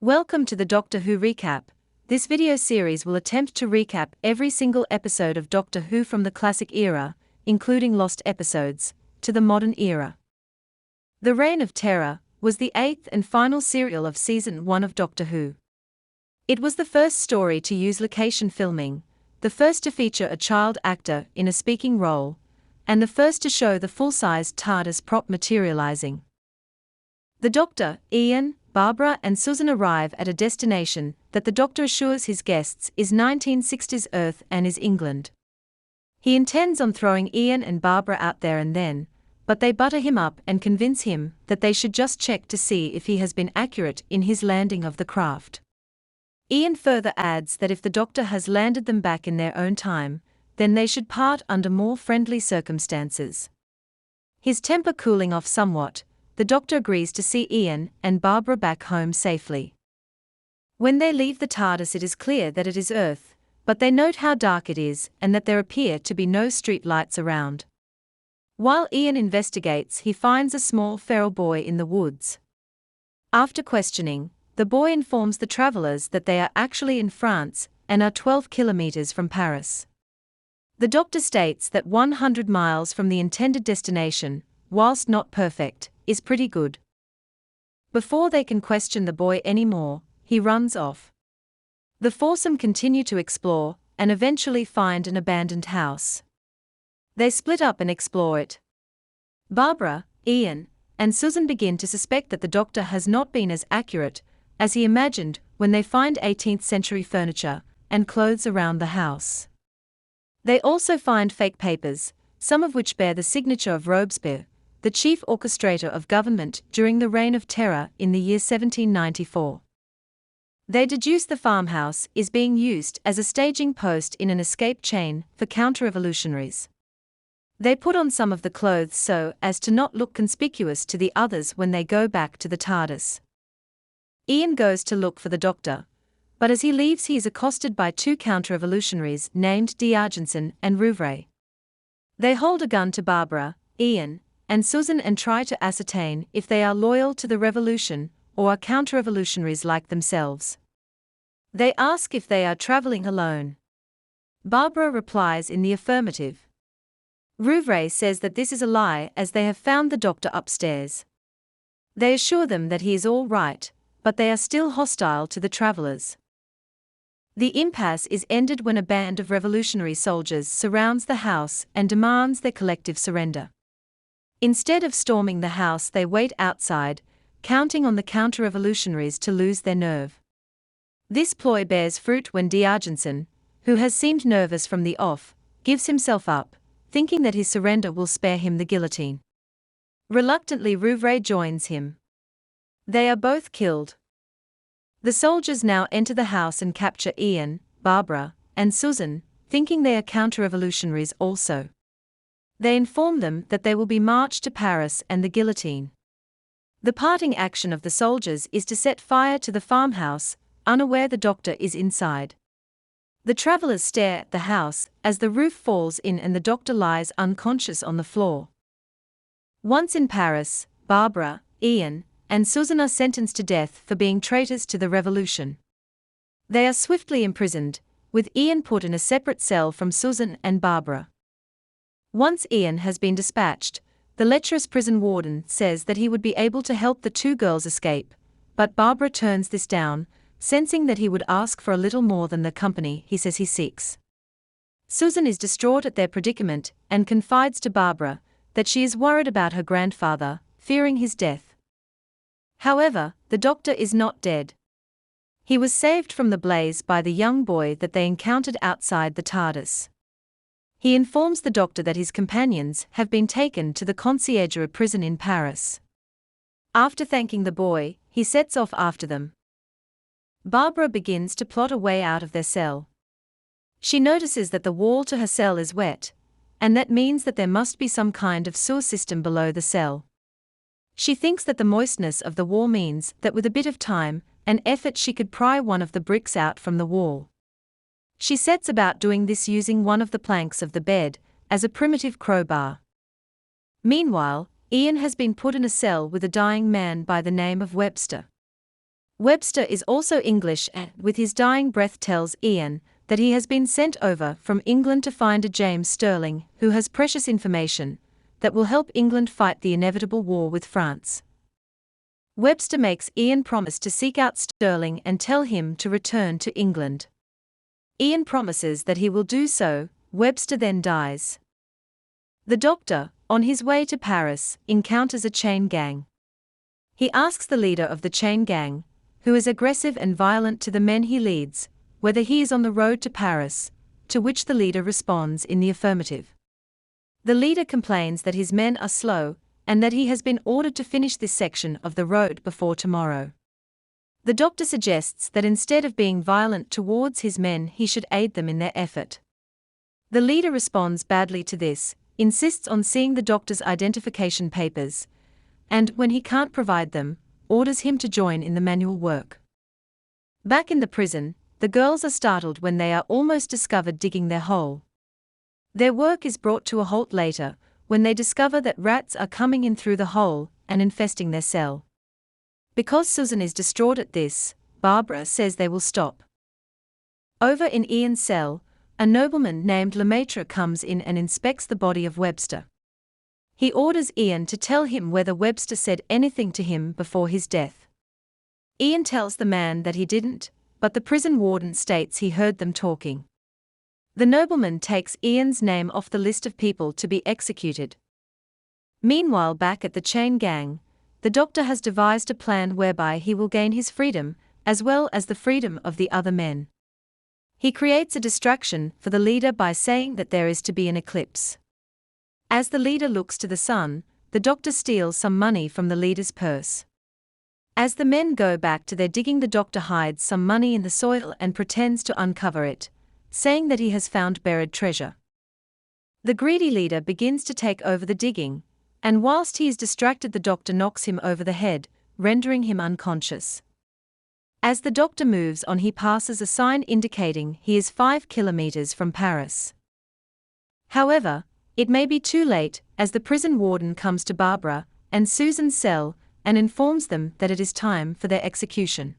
Welcome to the Doctor Who recap. This video series will attempt to recap every single episode of Doctor Who from the classic era, including lost episodes, to the modern era. The Reign of Terror was the 8th and final serial of Season 1 of Doctor Who. It was the first story to use location filming, the first to feature a child actor in a speaking role, and the first to show the full-sized TARDIS prop materializing. The Doctor, Ian, Barbara and Susan arrive at a destination that the Doctor assures his guests is 1960s Earth and is England. He intends on throwing Ian and Barbara out there and then, but they butter him up and convince him that they should just check to see if he has been accurate in his landing of the craft. Ian further adds that if the Doctor has landed them back in their own time, then they should part under more friendly circumstances. His temper cooling off somewhat, the Doctor agrees to see Ian and Barbara back home safely. When they leave the TARDIS, it is clear that it is Earth, but they note how dark it is and that there appear to be no street lights around. While Ian investigates, he finds a small feral boy in the woods. After questioning, the boy informs the travelers that they are actually in France and are 12 kilometers from Paris. The Doctor states that 100 miles from the intended destination, whilst not perfect, is pretty good. Before they can question the boy anymore, he runs off. The foursome continue to explore and eventually find an abandoned house. They split up and explore it. Barbara, Ian, and Susan begin to suspect that the Doctor has not been as accurate as he imagined when they find 18th century furniture and clothes around the house. They also find fake papers, some of which bear the signature of Robespierre, the chief orchestrator of government during the Reign of Terror in the year 1794. They deduce the farmhouse is being used as a staging post in an escape chain for counter-revolutionaries. They put on some of the clothes so as to not look conspicuous to the others when they go back to the TARDIS. Ian goes to look for the Doctor, but as he leaves he is accosted by two counter-revolutionaries named D'Argenson and Rouvray. They hold a gun to Barbara, Ian, and Susan and try to ascertain if they are loyal to the revolution or are counter-revolutionaries like themselves. They ask if they are traveling alone. Barbara replies in the affirmative. Rouvray says that this is a lie as they have found the Doctor upstairs. They assure them that he is all right, but they are still hostile to the travelers. The impasse is ended when a band of revolutionary soldiers surrounds the house and demands their collective surrender. Instead of storming the house, they wait outside, counting on the counter-revolutionaries to lose their nerve. This ploy bears fruit when D'Argenson, who has seemed nervous from the off, gives himself up, thinking that his surrender will spare him the guillotine. Reluctantly, Rouvray joins him. They are both killed. The soldiers now enter the house and capture Ian, Barbara, and Susan, thinking they are counter-revolutionaries also. They inform them that they will be marched to Paris and the guillotine. The parting action of the soldiers is to set fire to the farmhouse, unaware the Doctor is inside. The travelers stare at the house as the roof falls in and the Doctor lies unconscious on the floor. Once in Paris, Barbara, Ian, and Susan are sentenced to death for being traitors to the revolution. They are swiftly imprisoned, with Ian put in a separate cell from Susan and Barbara. Once Ian has been dispatched, the lecherous prison warden says that he would be able to help the two girls escape, but Barbara turns this down, sensing that he would ask for a little more than the company he says he seeks. Susan is distraught at their predicament and confides to Barbara that she is worried about her grandfather, fearing his death. However, the Doctor is not dead. He was saved from the blaze by the young boy that they encountered outside the TARDIS. He informs the Doctor that his companions have been taken to the Conciergerie prison in Paris. After thanking the boy, he sets off after them. Barbara begins to plot a way out of their cell. She notices that the wall to her cell is wet, and that means that there must be some kind of sewer system below the cell. She thinks that the moistness of the wall means that with a bit of time and effort she could pry one of the bricks out from the wall. She sets about doing this using one of the planks of the bed as a primitive crowbar. Meanwhile, Ian has been put in a cell with a dying man by the name of Webster. Webster is also English and, with his dying breath, tells Ian that he has been sent over from England to find a James Sterling who has precious information that will help England fight the inevitable war with France. Webster makes Ian promise to seek out Sterling and tell him to return to England. Ian promises that he will do so. Webster then dies. The Doctor, on his way to Paris, encounters a chain gang. He asks the leader of the chain gang, who is aggressive and violent to the men he leads, whether he is on the road to Paris, to which the leader responds in the affirmative. The leader complains that his men are slow, and that he has been ordered to finish this section of the road before tomorrow. The Doctor suggests that instead of being violent towards his men, he should aid them in their effort. The leader responds badly to this, insists on seeing the Doctor's identification papers, and, when he can't provide them, orders him to join in the manual work. Back in the prison, the girls are startled when they are almost discovered digging their hole. Their work is brought to a halt later, when they discover that rats are coming in through the hole and infesting their cell. Because Susan is distraught at this, Barbara says they will stop. Over in Ian's cell, a nobleman named Lemaitre comes in and inspects the body of Webster. He orders Ian to tell him whether Webster said anything to him before his death. Ian tells the man that he didn't, but the prison warden states he heard them talking. The nobleman takes Ian's name off the list of people to be executed. Meanwhile, back at the chain gang, the Doctor has devised a plan whereby he will gain his freedom, as well as the freedom of the other men. He creates a distraction for the leader by saying that there is to be an eclipse. As the leader looks to the sun, the Doctor steals some money from the leader's purse. As the men go back to their digging, the Doctor hides some money in the soil and pretends to uncover it, saying that he has found buried treasure. The greedy leader begins to take over the digging, and whilst he is distracted, the Doctor knocks him over the head, rendering him unconscious. As the Doctor moves on, he passes a sign indicating he is 5 kilometers from Paris. However, it may be too late, as the prison warden comes to Barbara and Susan's cell and informs them that it is time for their execution.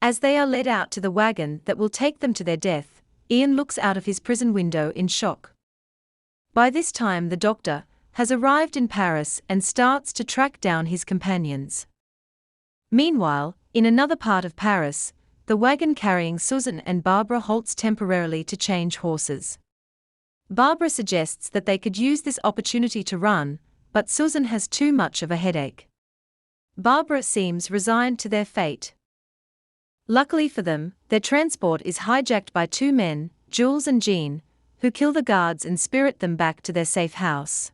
As they are led out to the wagon that will take them to their death, Ian looks out of his prison window in shock. By this time, the Doctor has arrived in Paris and starts to track down his companions. Meanwhile, in another part of Paris, the wagon carrying Susan and Barbara halts temporarily to change horses. Barbara suggests that they could use this opportunity to run, but Susan has too much of a headache. Barbara seems resigned to their fate. Luckily for them, their transport is hijacked by two men, Jules and Jean, who kill the guards and spirit them back to their safe house.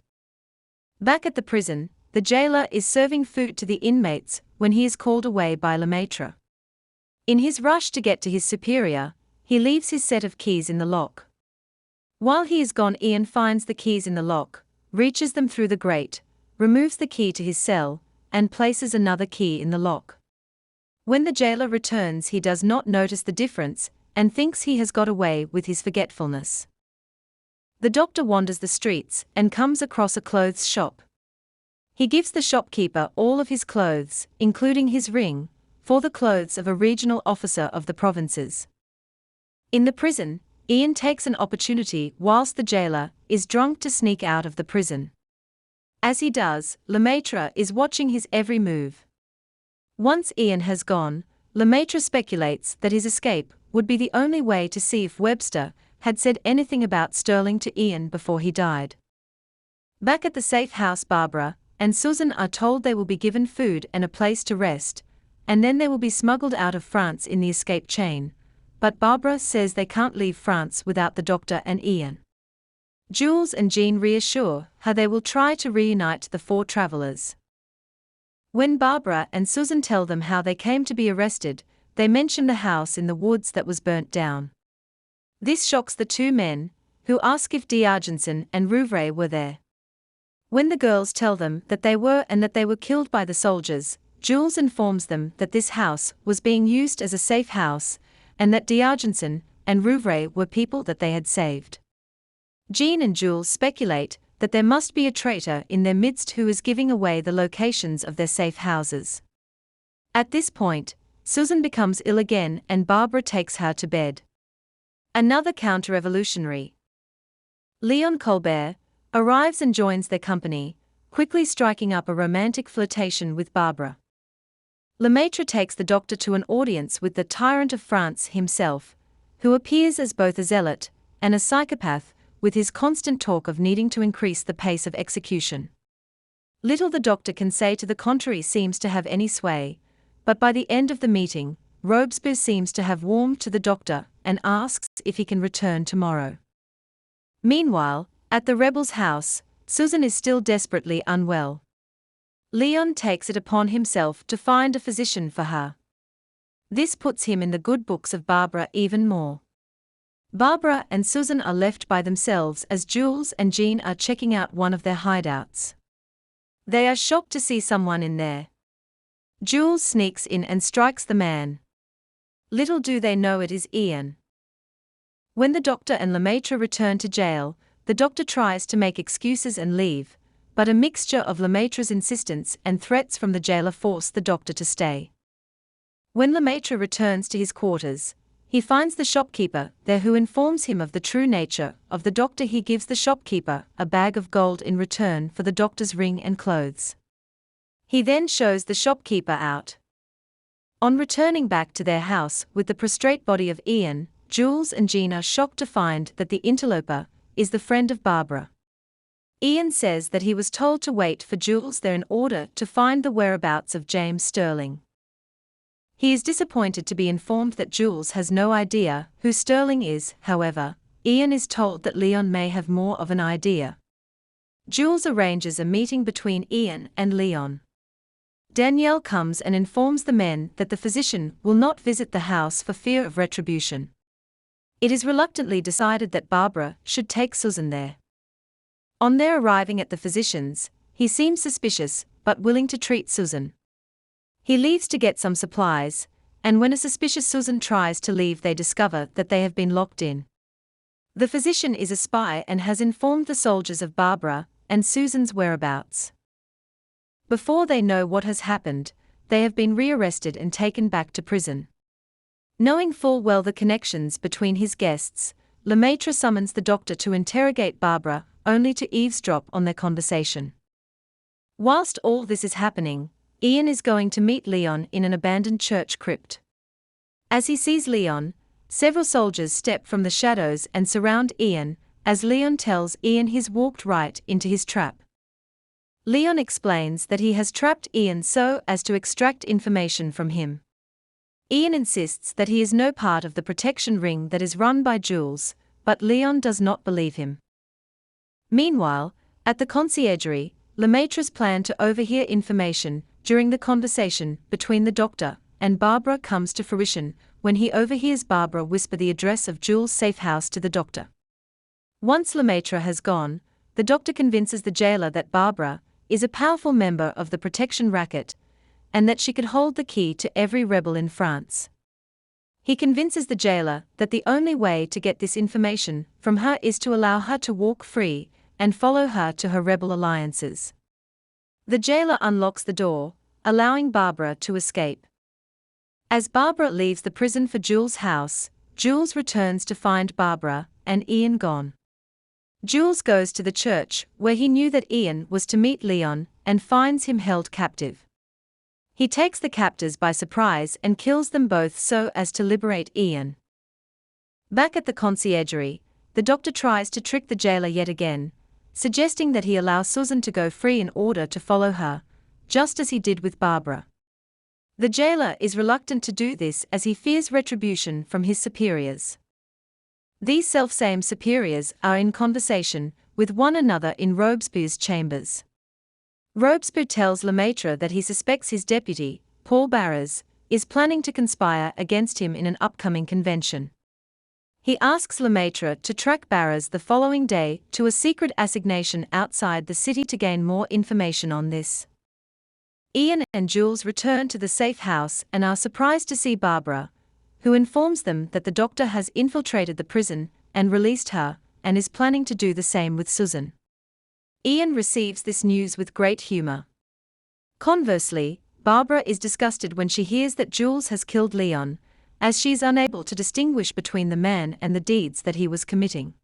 Back at the prison, the jailer is serving food to the inmates when he is called away by Lemaitre. In his rush to get to his superior, he leaves his set of keys in the lock. While he is gone, Ian finds the keys in the lock, reaches them through the grate, removes the key to his cell, and places another key in the lock. When the jailer returns, he does not notice the difference and thinks he has got away with his forgetfulness. The Doctor wanders the streets and comes across a clothes shop. He gives the shopkeeper all of his clothes, including his ring, for the clothes of a regional officer of the provinces. In the prison, Ian takes an opportunity whilst the jailer is drunk to sneak out of the prison. As he does, Lemaitre is watching his every move. Once Ian has gone, Lemaitre speculates that his escape would be the only way to see if Webster had said anything about Sterling to Ian before he died. Back at the safe house, Barbara and Susan are told they will be given food and a place to rest, and then they will be smuggled out of France in the escape chain, but Barbara says they can't leave France without the Doctor and Ian. Jules and Jean reassure her they will try to reunite the four travelers. When Barbara and Susan tell them how they came to be arrested, they mention the house in the woods that was burnt down. This shocks the two men, who ask if D'Argenson and Rouvray were there. When the girls tell them that they were and that they were killed by the soldiers, Jules informs them that this house was being used as a safe house, and that D'Argenson and Rouvray were people that they had saved. Jean and Jules speculate that there must be a traitor in their midst who is giving away the locations of their safe houses. At this point, Susan becomes ill again and Barbara takes her to bed. Another counter-revolutionary, Leon Colbert, arrives and joins their company, quickly striking up a romantic flirtation with Barbara. Lemaitre takes the doctor to an audience with the tyrant of France himself, who appears as both a zealot and a psychopath, with his constant talk of needing to increase the pace of execution. Little the doctor can say to the contrary seems to have any sway, but by the end of the meeting, Robespierre seems to have warmed to the doctor and asks if he can return tomorrow. Meanwhile, at the rebels' house, Susan is still desperately unwell. Leon takes it upon himself to find a physician for her. This puts him in the good books of Barbara even more. Barbara and Susan are left by themselves as Jules and Jean are checking out one of their hideouts. They are shocked to see someone in there. Jules sneaks in and strikes the man. Little do they know it is Ian. When the doctor and Lemaitre return to jail, the doctor tries to make excuses and leave, but a mixture of Lemaitre's insistence and threats from the jailer force the doctor to stay. When Lemaitre returns to his quarters, he finds the shopkeeper there who informs him of the true nature of the doctor. He gives the shopkeeper a bag of gold in return for the doctor's ring and clothes. He then shows the shopkeeper out. On returning back to their house with the prostrate body of Ian, Jules and Jean are shocked to find that the interloper is the friend of Barbara. Ian says that he was told to wait for Jules there in order to find the whereabouts of James Sterling. He is disappointed to be informed that Jules has no idea who Sterling is. However, Ian is told that Leon may have more of an idea. Jules arranges a meeting between Ian and Leon. Danielle comes and informs the men that the physician will not visit the house for fear of retribution. It is reluctantly decided that Barbara should take Susan there. On their arriving at the physician's, he seems suspicious, but willing to treat Susan. He leaves to get some supplies, and when a suspicious Susan tries to leave, they discover that they have been locked in. The physician is a spy and has informed the soldiers of Barbara and Susan's whereabouts. Before they know what has happened, they have been rearrested and taken back to prison. Knowing full well the connections between his guests, Lemaitre summons the doctor to interrogate Barbara, only to eavesdrop on their conversation. Whilst all this is happening, Ian is going to meet Leon in an abandoned church crypt. As he sees Leon, several soldiers step from the shadows and surround Ian, as Leon tells Ian he's walked right into his trap. Leon explains that he has trapped Ian so as to extract information from him. Ian insists that he is no part of the protection ring that is run by Jules, but Leon does not believe him. Meanwhile, at the conciergerie, Lemaitre's plan to overhear information during the conversation between the doctor and Barbara comes to fruition when he overhears Barbara whisper the address of Jules' safe house to the doctor. Once Lemaitre has gone, the doctor convinces the jailer that Barbara is a powerful member of the protection racket, and that she could hold the key to every rebel in France. He convinces the jailer that the only way to get this information from her is to allow her to walk free and follow her to her rebel alliances. The jailer unlocks the door, allowing Barbara to escape. As Barbara leaves the prison for Jules' house, Jules returns to find Barbara and Ian gone. Jules goes to the church where he knew that Ian was to meet Leon and finds him held captive. He takes the captors by surprise and kills them both so as to liberate Ian. Back at the conciergerie, the doctor tries to trick the jailer yet again, suggesting that he allow Susan to go free in order to follow her, just as he did with Barbara. The jailer is reluctant to do this as he fears retribution from his superiors. These selfsame superiors are in conversation with one another in Robespierre's chambers. Robespierre tells Lemaitre that he suspects his deputy, Paul Barras, is planning to conspire against him in an upcoming convention. He asks Lemaitre to track Barras the following day to a secret assignation outside the city to gain more information on this. Ian and Jules return to the safe house and are surprised to see Barbara, who informs them that the doctor has infiltrated the prison and released her, and is planning to do the same with Susan. Ian receives this news with great humor. Conversely, Barbara is disgusted when she hears that Jules has killed Leon, as she is unable to distinguish between the man and the deeds that he was committing.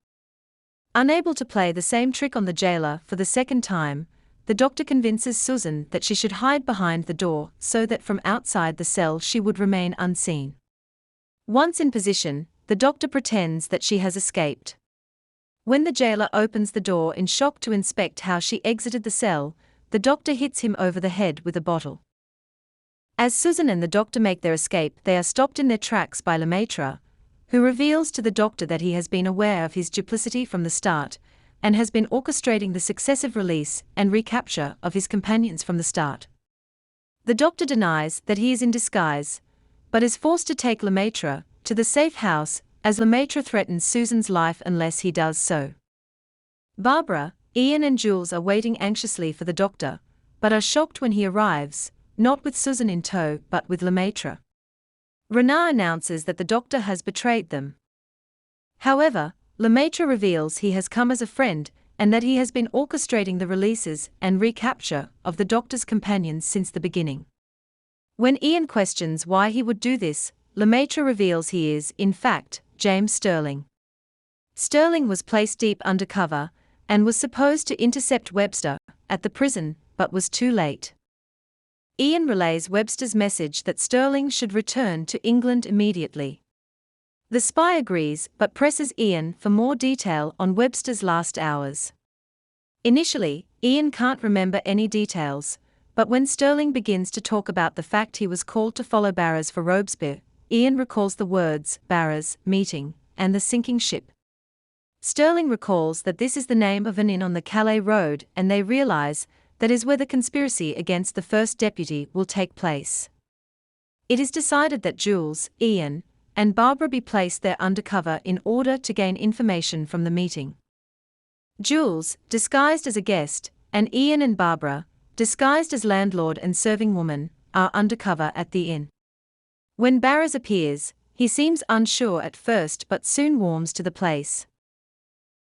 Unable to play the same trick on the jailer for the second time, the doctor convinces Susan that she should hide behind the door so that from outside the cell she would remain unseen. Once in position, the doctor pretends that she has escaped. When the jailer opens the door in shock to inspect how she exited the cell, the doctor hits him over the head with a bottle. As Susan and the doctor make their escape, they are stopped in their tracks by Lemaitre, who reveals to the doctor that he has been aware of his duplicity from the start, and has been orchestrating the successive release and recapture of his companions from the start. The doctor denies that he is in disguise, but is forced to take Lemaitre to the safe house, as Lemaitre threatens Susan's life unless he does so. Barbara, Ian and Jules are waiting anxiously for the doctor, but are shocked when he arrives, not with Susan in tow but with Lemaitre. Renard announces that the doctor has betrayed them. However, Lemaitre reveals he has come as a friend and that he has been orchestrating the releases and recapture of the doctor's companions since the beginning. When Ian questions why he would do this, Lemaitre reveals he is, in fact, James Sterling. Sterling was placed deep undercover and was supposed to intercept Webster at the prison, but was too late. Ian relays Webster's message that Sterling should return to England immediately. The spy agrees but presses Ian for more detail on Webster's last hours. Initially, Ian can't remember any details, but when Sterling begins to talk about the fact he was called to follow Barras for Robespierre, Ian recalls the words Barras, meeting, and the sinking ship. Sterling recalls that this is the name of an inn on the Calais road, and they realize that is where the conspiracy against the first deputy will take place. It is decided that Jules, Ian, and Barbara be placed there undercover in order to gain information from the meeting. Jules, disguised as a guest, and Ian and Barbara, disguised as landlord and serving woman, are undercover at the inn. When Barras appears, he seems unsure at first but soon warms to the place.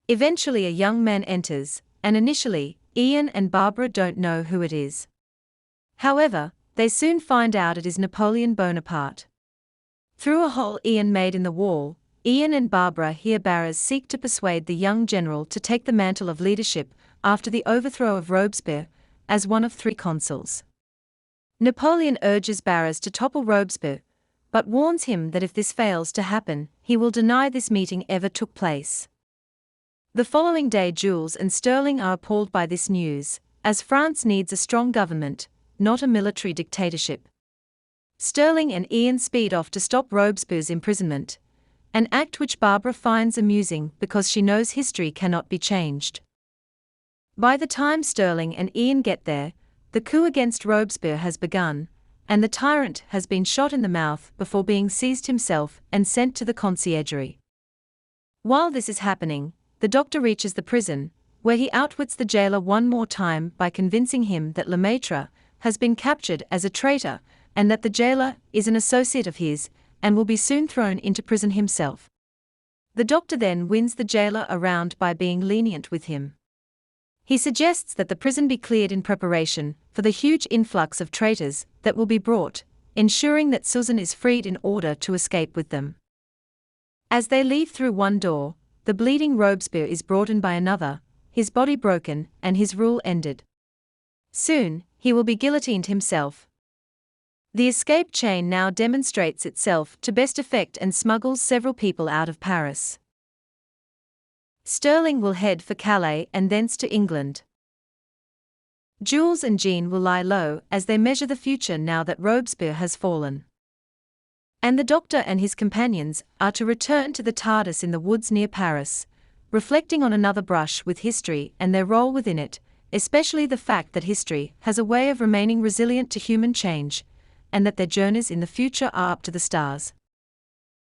Eventually a young man enters, and initially, Ian and Barbara don't know who it is. However, they soon find out it is Napoleon Bonaparte. Through a hole Ian made in the wall, Ian and Barbara hear Barras seek to persuade the young general to take the mantle of leadership after the overthrow of Robespierre, as one of 3 consuls. Napoleon urges Barras to topple Robespierre, but warns him that if this fails to happen, he will deny this meeting ever took place. The following day Jules and Sterling are appalled by this news, as France needs a strong government, not a military dictatorship. Sterling and Ian speed off to stop Robespierre's imprisonment, an act which Barbara finds amusing because she knows history cannot be changed. By the time Sterling and Ian get there, the coup against Robespierre has begun, and the tyrant has been shot in the mouth before being seized himself and sent to the conciergerie. While this is happening, the doctor reaches the prison, where he outwits the jailer one more time by convincing him that Lemaitre has been captured as a traitor and that the jailer is an associate of his and will be soon thrown into prison himself. The doctor then wins the jailer around by being lenient with him. He suggests that the prison be cleared in preparation for the huge influx of traitors that will be brought, ensuring that Susan is freed in order to escape with them. As they leave through one door, the bleeding Robespierre is brought in by another, his body broken and his rule ended. Soon, he will be guillotined himself. The escape chain now demonstrates itself to best effect and smuggles several people out of Paris. Sterling will head for Calais and thence to England. Jules and Jean will lie low as they measure the future now that Robespierre has fallen. And the doctor and his companions are to return to the TARDIS in the woods near Paris, reflecting on another brush with history and their role within it, especially the fact that history has a way of remaining resilient to human change, and that their journeys in the future are up to the stars.